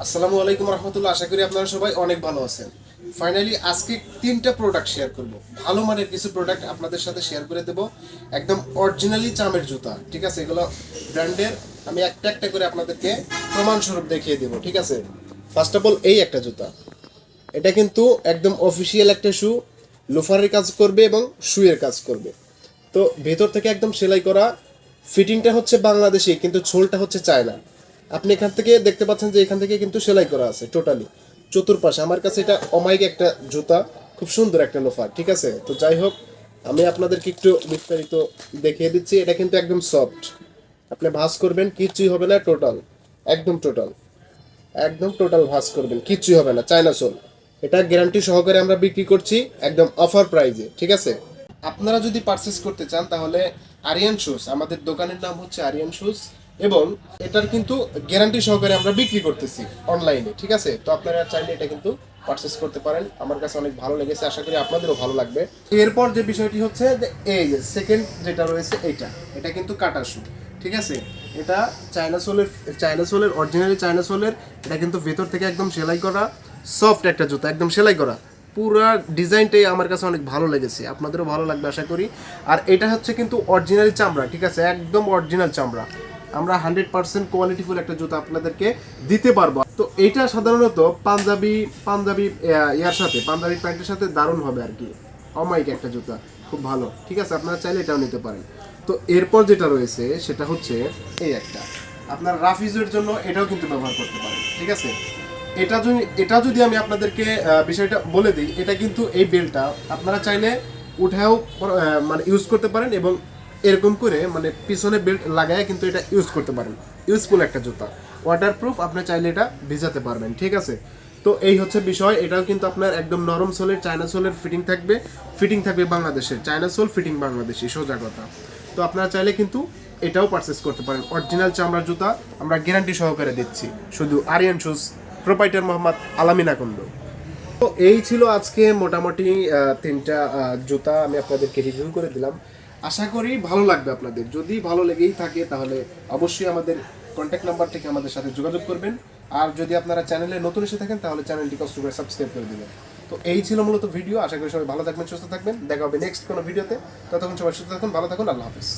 আসসালামু আলাইকুম রহমতুল্লাহ। আশা করি আপনারা সবাই অনেক ভালো আছেন। ফাইনালি আজকে তিনটা প্রোডাক্ট শেয়ার করব, ভালো মানের কিছু প্রোডাক্ট আপনাদের সাথে শেয়ার করে দেব। একদম অরিজিনালি চামের জুতা, ঠিক আছে? এগুলো ব্র্যান্ডের। আমি একটা একটা করে আপনাদেরকে প্রমাণস্বরূপ দেখিয়ে দেব, ঠিক আছে? ফার্স্ট অফ অল এই একটা জুতা, এটা কিন্তু একদম অফিসিয়াল একটা শু, লোফারের কাজ করবে এবং শুয়ের কাজ করবে। তো ভেতর থেকে একদম সেলাই করা, ফিটিংটা হচ্ছে বাংলাদেশি কিন্তু ছোলটা হচ্ছে চায়না। আপনি এখান থেকে দেখতে পাচ্ছেন যে এখান থেকে কিন্তু সেলাই করা আছে টোটালি চতুর্পাশে। আমার কাছে এটা অমাইক একটা জুতা, খুব সুন্দর একটা লোফার, ঠিক আছে? তো যাই হোক, আমি আপনাদেরকে একটু বিস্তারিত দেখিয়ে দিচ্ছি। এটা কিন্তু একদম সফট, আপনি ভাঁজ করবেন কিচ্ছুই হবে না, টোটাল একদম টোটাল একদম টোটাল ভাঁজ করবেন কিচ্ছুই হবে না, চায়না সোল। এটা গ্যারান্টি সহকারে আমরা বিক্রি করছি একদম অফার প্রাইজে, ঠিক আছে? আপনারা যদি পারচেস করতে চান তাহলে আরিয়ান শুজ, আমাদের দোকানের নাম হচ্ছে আরিয়ান শুজ, এবং এটার কিন্তু গ্যারান্টি সহকারে আমরা বিক্রি করতেছি অনলাইনে, ঠিক আছে? তো আপনারা চাইলে এটা কিন্তু পারচেস করতে পারেন। আমার কাছে অনেক ভালো লেগেছে, আশা করি আপনাদেরও ভালো লাগবে। এরপর যে বিষয়টি হচ্ছে যে এই যে সেকেন্ড যেটা রয়েছে, এটা কিন্তু কাটা শু, ঠিক আছে? এটা চায়না সোলের অরিজিনালি চায়না সোলের। এটা কিন্তু ভেতর থেকে একদম সেলাই করা, সফট একটা জুতা, একদম সেলাই করা। পুরা ডিজাইনটাই আমার কাছে অনেক ভালো লেগেছে, আপনাদেরও ভালো লাগবে আশা করি। আর এটা হচ্ছে কিন্তু অরিজিনাল চামড়া, ঠিক আছে? একদম অরিজিনাল চামড়া। আমরা 100% কোয়ালিটিফুল একটা জুতা আপনাদেরকে দিতে পারবো। তো এটা সাধারণত পাঞ্জাবি পাঞ্জাবি ইয়ার সাথে, পাঞ্জাবি প্যান্টের সাথে দারুণ হবে আর কি। অমাইক একটা জুতা, খুব ভালো, ঠিক আছে? আপনারা চাইলে এটাও নিতে পারেন। তো এরপর যেটা রয়েছে সেটা হচ্ছে এই একটা, আপনার রাফিজের জন্য এটাও কিন্তু ব্যবহার করতে পারেন, ঠিক আছে? এটা যদি আমি আপনাদেরকে বিষয়টা বলে দিই, এটা কিন্তু এই বেল্টটা আপনারা চাইলে উঠাও মানে ইউজ করতে পারেন, এবং এরকম করে মানে পিছনে বেল্ট লাগায় কিন্তু এটা ইউজ করতে পারেন। ইউজফুল একটা জুতা, ওয়াটারপ্রুফ, আপনি চাইলে এটা ভিজাতে পারবেন, ঠিক আছে? তো এই হচ্ছে বিষয়। এটাও কিন্তু আপনার একদম নরম সোলের, চায়না সোলের ফিটিং থাকবে বাংলাদেশের, চায়না সোল ফিটিং বাংলাদেশি, সোজা কথা। তো আপনারা চাইলে কিন্তু এটাও পারচেস করতে পারেন। অরিজিনাল চামড়ার জুতা আমরা গ্যারান্টি সহকারে দিচ্ছি, শুধু আরিয়ান শুজ, প্রোপাইটার মোহাম্মদ আলামিন আকন্দ। তো এই ছিল আজকে মোটামুটি তিনটা জুতা আমি আপনাদেরকে রিভিউ করে দিলাম। আশা করি ভালো লাগবে আপনাদের। যদি ভালো লেগেই থাকে তাহলে অবশ্যই আমাদের কন্ট্যাক্ট নাম্বার থেকে আমাদের সাথে যোগাযোগ করবেন। আর যদি আপনারা চ্যানেলে নতুন এসে থাকেন তাহলে চ্যানেলটি কষ্ট করে সাবস্ক্রাইব করে দেবেন। তো এই ছিল মূলত ভিডিও। আশা করি সবাই ভালো থাকবেন, সুস্থ থাকবেন। দেখা হবে নেক্সট কোনো ভিডিওতে। ততক্ষণ সবাই সুস্থ থাকুন, ভালো থাকুন। আল্লাহ হাফিজ।